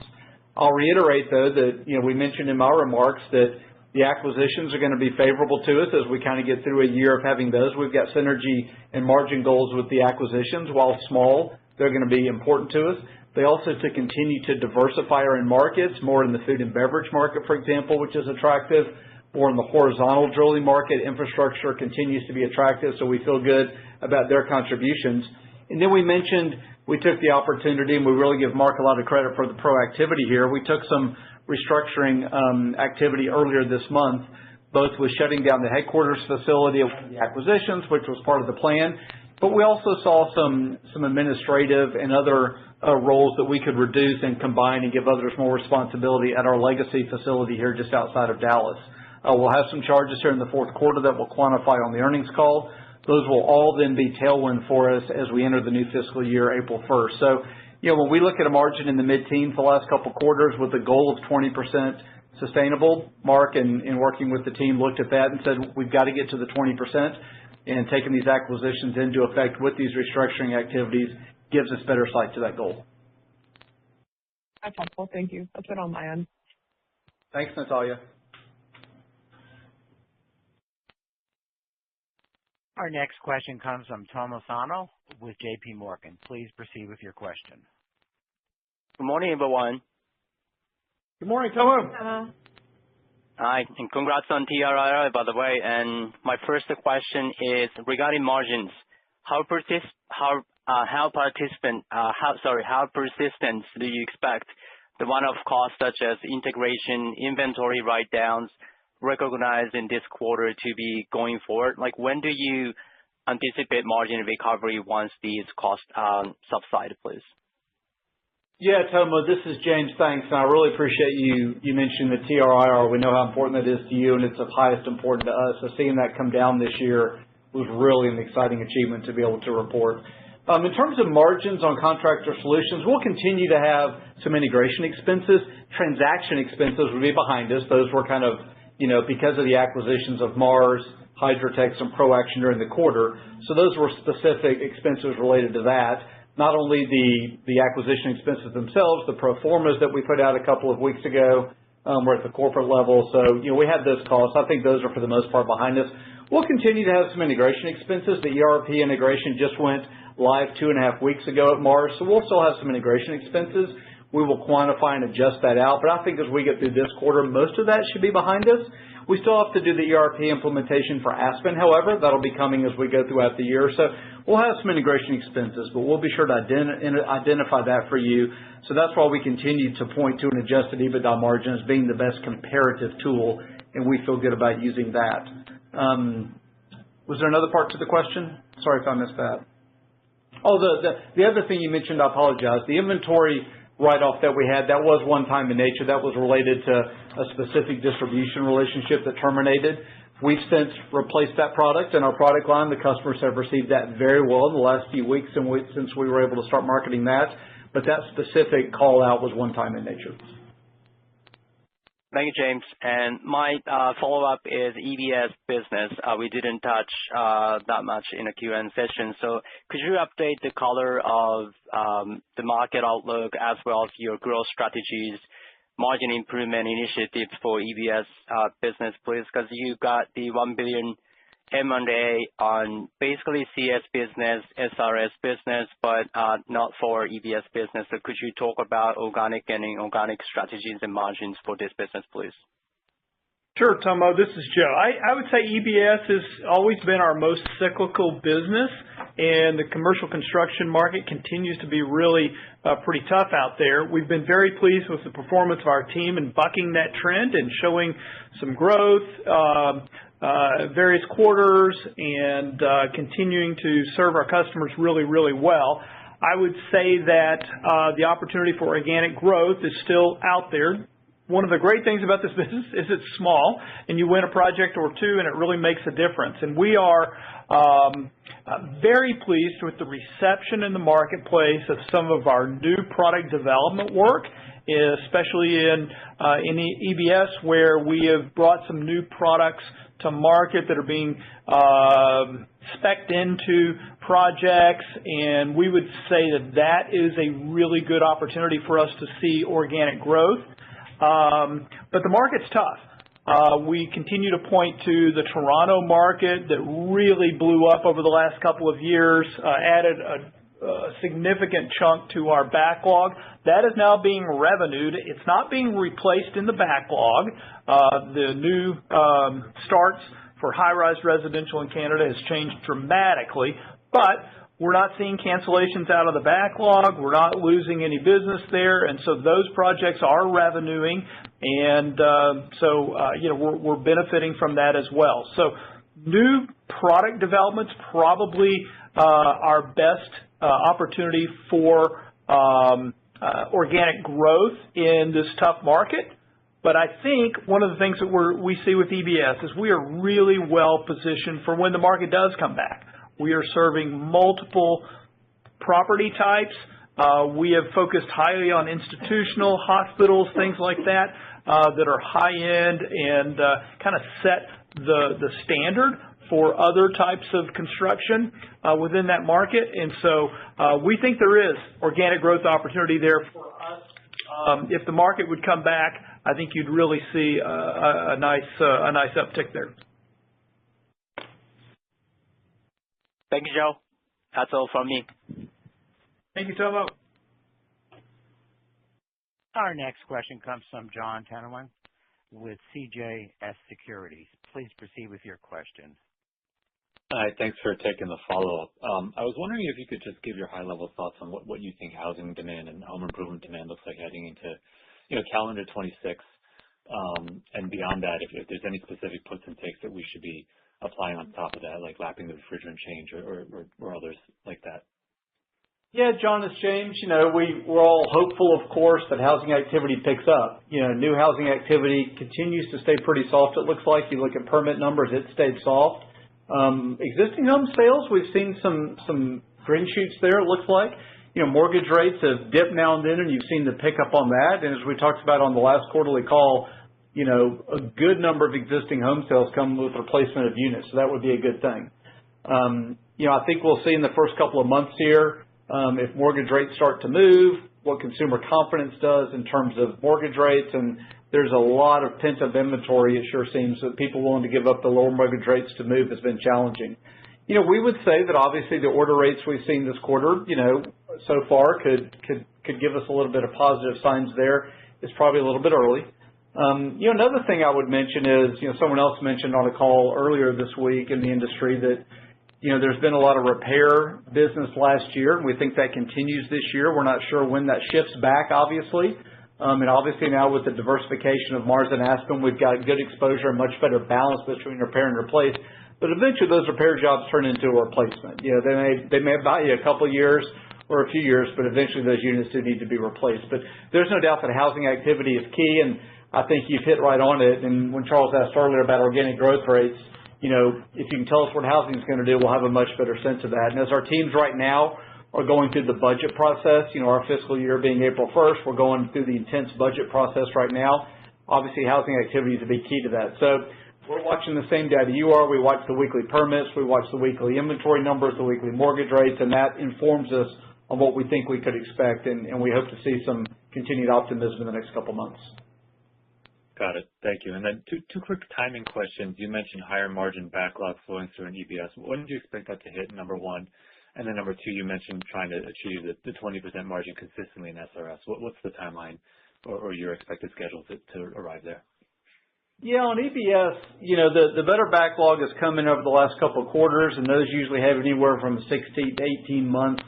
I'll reiterate, though, that we mentioned in my remarks that the acquisitions are going to be favorable to us as we kind of get through a year of having those. We've got synergy and margin goals with the acquisitions. While small, they're going to be important to us. They also to continue to diversify our end markets, more in the food and beverage market, for example, which is attractive, or in the horizontal drilling market. Infrastructure continues to be attractive, so we feel good about their contributions. And then we mentioned we took the opportunity, and we really give Mark a lot of credit for the proactivity here. We took some restructuring activity earlier this month, both with shutting down the headquarters facility of the acquisitions, which was part of the plan, but we also saw some administrative and other roles that we could reduce and combine and give others more responsibility at our legacy facility here just outside of Dallas. We'll have some charges here in the fourth quarter that we'll quantify on the earnings call. Those will all then be tailwind for us as we enter the new fiscal year, April 1st. So, when we look at a margin in the mid-teens the last couple quarters with a goal of 20% sustainable, Mark and working with the team looked at that and said, we've got to get to the 20%, and taking these acquisitions into effect with these restructuring activities gives us better sight to that goal. That's helpful. Thank you. That's it on my end. Thanks, Natalia. Our next question comes from Tomo Sano with J.P. Morgan. Please proceed with your question. Good morning, everyone. Good morning, Tomo. Hi, and congrats on TRIR, by the way. And my first question is regarding margins. How persistent do you expect the one-off costs such as integration, inventory write-downs recognized in this quarter to be going forward? Like, when do you anticipate margin recovery once these costs subside, please? Yeah, Tomo, this is James. Thanks. And I really appreciate you mentioning the TRIR. We know how important that is to you, and it's of highest importance to us. So seeing that come down this year was really an exciting achievement to be able to report. In terms of margins on Contractor Solutions, we'll continue to have some integration expenses. Transaction expenses will be behind us. Those were kind of, because of the acquisitions of Mars, Hydrotex, and ProAction during the quarter. So those were specific expenses related to that. Not only the acquisition expenses themselves, the pro formas that we put out a couple of weeks ago were at the corporate level. So, we had those costs. I think those are for the most part behind us. We'll continue to have some integration expenses. The ERP integration just went live 2.5 weeks ago at Mars, so we'll still have some integration expenses. We will quantify and adjust that out, but I think as we get through this quarter, most of that should be behind us. We still have to do the ERP implementation for Aspen, however. That'll be coming as we go throughout the year. So we'll have some integration expenses, but we'll be sure to identify that for you. So that's why we continue to point to an adjusted EBITDA margin as being the best comparative tool, and we feel good about using that. Was there another part to the question? Sorry if I missed that. Oh, the other thing you mentioned, I apologize. The inventory write-off that we had, that was one-time in nature. That was related to a specific distribution relationship that terminated. We've since replaced that product in our product line. The customers have received that very well in the last few weeks since we were able to start marketing that. But that specific call-out was one-time in nature. Thank you, James. And my follow-up is EBS business. We didn't touch that much in the Q&A session. So could you update the color of the market outlook as well as your growth strategies, margin improvement initiatives for EBS business, please? Because you got the $1 billion M&A on basically CS business, SRS business, but not for EBS business. So could you talk about organic and inorganic strategies and margins for this business, please? Sure, Tomo. This is Joe. I would say EBS has always been our most cyclical business, and the commercial construction market continues to be really pretty tough out there. We've been very pleased with the performance of our team in bucking that trend and showing some growth various quarters and continuing to serve our customers really, really well. I would say that the opportunity for organic growth is still out there. One of the great things about this business is it's small, and you win a project or two, and it really makes a difference. And we are very pleased with the reception in the marketplace of some of our new product development work, especially in EBS, where we have brought some new products to market that are being spec'd into projects, and we would say that is a really good opportunity for us to see organic growth. But the market's tough. We continue to point to the Toronto market that really blew up over the last couple of years, added a significant chunk to our backlog. That is now being revenued. It's not being replaced in the backlog. The new starts for high-rise residential in Canada has changed dramatically, but we're not seeing cancellations out of the backlog. We're not losing any business there, and so those projects are revenuing, and we're benefiting from that as well. So new product development's probably our best opportunity for organic growth in this tough market. But I think one of the things that we see with EBS is we are really well positioned for when the market does come back. We are serving multiple property types. We have focused highly on institutional, hospitals, things like that, that are high-end and kind of set the standard for other types of construction within that market. And so we think there is organic growth opportunity there for us. If the market would come back, I think you'd really see a nice uptick there. Thank you, Joe. That's all from me. Thank you, Tomo. Our next question comes from Jon Tanwanteng with CJS Securities. Please proceed with your question. Hi, thanks for taking the follow-up. I was wondering if you could just give your high-level thoughts on what you think housing demand and home improvement demand looks like heading into, calendar 26, and beyond that, if there's any specific puts and takes that we should be applying on top of that, like lapping the refrigerant change or others like that. Yeah, John, it's James. We're all hopeful, of course, that housing activity picks up. New housing activity continues to stay pretty soft, it looks like. You look at permit numbers, it stayed soft. Existing home sales, we've seen some green shoots there, it looks like. Mortgage rates have dipped now and then, and you've seen the pickup on that. And as we talked about on the last quarterly call, a good number of existing home sales come with replacement of units, so that would be a good thing. I think we'll see in the first couple of months here if mortgage rates start to move, what consumer confidence does in terms of mortgage rates, and there's a lot of pent-up inventory, it sure seems, that people willing to give up the lower mortgage rates to move has been challenging. We would say that obviously the order rates we've seen this quarter, so far could give us a little bit of positive signs there. It's probably a little bit early. Another thing I would mention is, someone else mentioned on a call earlier this week in the industry that, there's been a lot of repair business last year, and we think that continues this year. We're not sure when that shifts back, obviously. And obviously now with the diversification of Mars and Aspen, we've got good exposure and much better balance between repair and replace. But eventually those repair jobs turn into a replacement. They may buy you a couple of years or a few years, but eventually those units do need to be replaced. But there's no doubt that housing activity is key, and I think you've hit right on it. And when Charles asked earlier about organic growth rates, if you can tell us what housing is going to do, we'll have a much better sense of that. And as our teams right now are going through the budget process, our fiscal year being April 1st, we're going through the intense budget process right now. Obviously, housing activity is a big key to that. So we're watching the same data you are. We watch the weekly permits. We watch the weekly inventory numbers, the weekly mortgage rates, and that informs us on what we think we could expect, and we hope to see some continued optimism in the next couple of months. Got it. Thank you. And then two quick timing questions. You mentioned higher margin backlog flowing through in EBS. When do you expect that to hit, number one? And then number two, you mentioned trying to achieve the 20% margin consistently in SRS. What's the timeline or your expected schedule to arrive there? Yeah, on EBS, the better backlog has come in over the last couple of quarters, and those usually have anywhere from 16 to 18 month,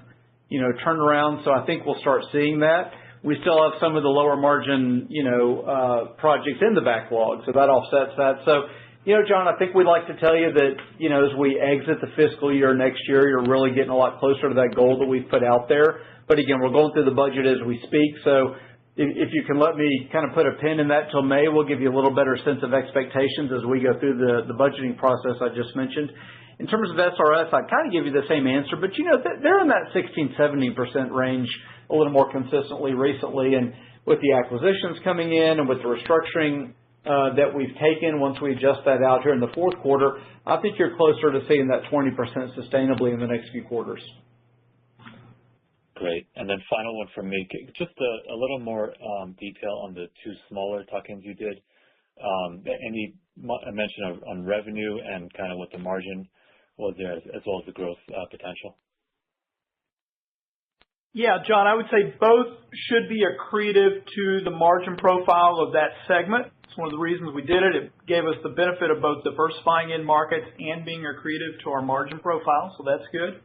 turnaround. So I think we'll start seeing that. We still have some of the lower margin, projects in the backlog, so that offsets that. So, John, I think we'd like to tell you that, as we exit the fiscal year next year, you're really getting a lot closer to that goal that we've put out there. But again, we're going through the budget as we speak, so if you can let me kind of put a pin in that till May, we'll give you a little better sense of expectations as we go through the budgeting process I just mentioned. In terms of SRS, I'd kind of give you the same answer, but they're in that 16-17% range a little more consistently recently, and with the acquisitions coming in and with the restructuring that we've taken, once we adjust that out here in the fourth quarter, I think you're closer to seeing that 20% sustainably in the next few quarters. Great. And then final one from me, just a little more detail on the two smaller tuck-ins you did. Any mention on revenue and kind of what the margin was there, as well as the growth potential? Yeah, John, I would say both should be accretive to the margin profile of that segment. It's one of the reasons we did it. It gave us the benefit of both diversifying in markets and being accretive to our margin profile, so that's good.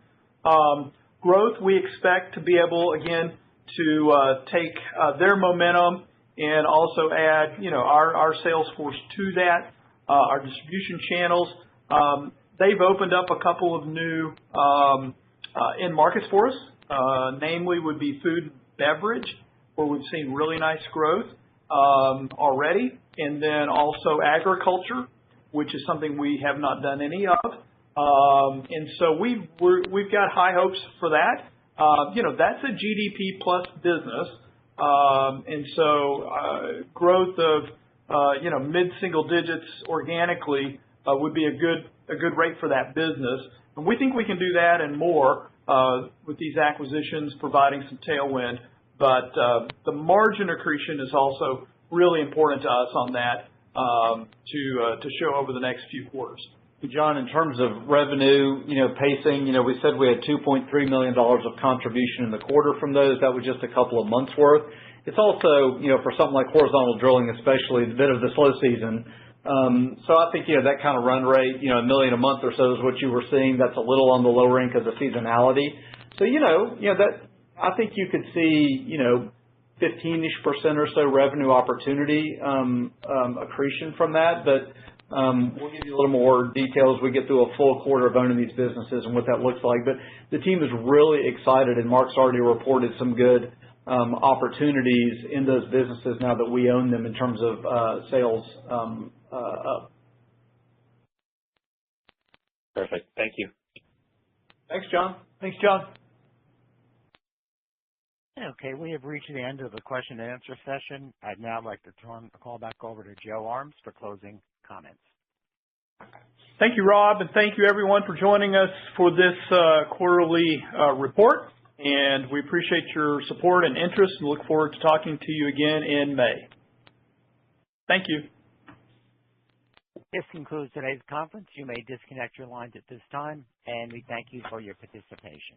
Growth, we expect to be able, again, to take their momentum and also add, our sales force to that, our distribution channels. They've opened up a couple of new end markets for us. Namely would be food and beverage, where we've seen really nice growth already, and then also agriculture, which is something we have not done any of. And so we've got high hopes for that. That's a GDP plus business, and so growth of mid-single digits organically would be a good rate for that business, and we think we can do that and more. With these acquisitions providing some tailwind, but the margin accretion is also really important to us on that to show over the next few quarters. John, in terms of revenue, pacing, we said we had $2.3 million of contribution in the quarter from those. That was just a couple of months worth. It's also, for something like horizontal drilling especially, a bit of the slow season. So I think, that kind of run rate, $1 million a month or so is what you were seeing. That's a little on the lower end because of seasonality. So, that I think you could see, 15-ish% or so revenue opportunity accretion from that. But we'll give you a little more detail as we get through a full quarter of owning these businesses and what that looks like. But the team is really excited, and Mark's already reported some good opportunities in those businesses now that we own them in terms of sales up. Perfect. Thank you. Thanks, John. Thanks, John. Okay, we have reached the end of the question and answer session. I'd now like to turn the call back over to Joe Armes for closing comments. Thank you, Rob, and thank you everyone for joining us for this quarterly report. And we appreciate your support and interest and look forward to talking to you again in May. Thank you. This concludes today's conference. You may disconnect your lines at this time, and we thank you for your participation.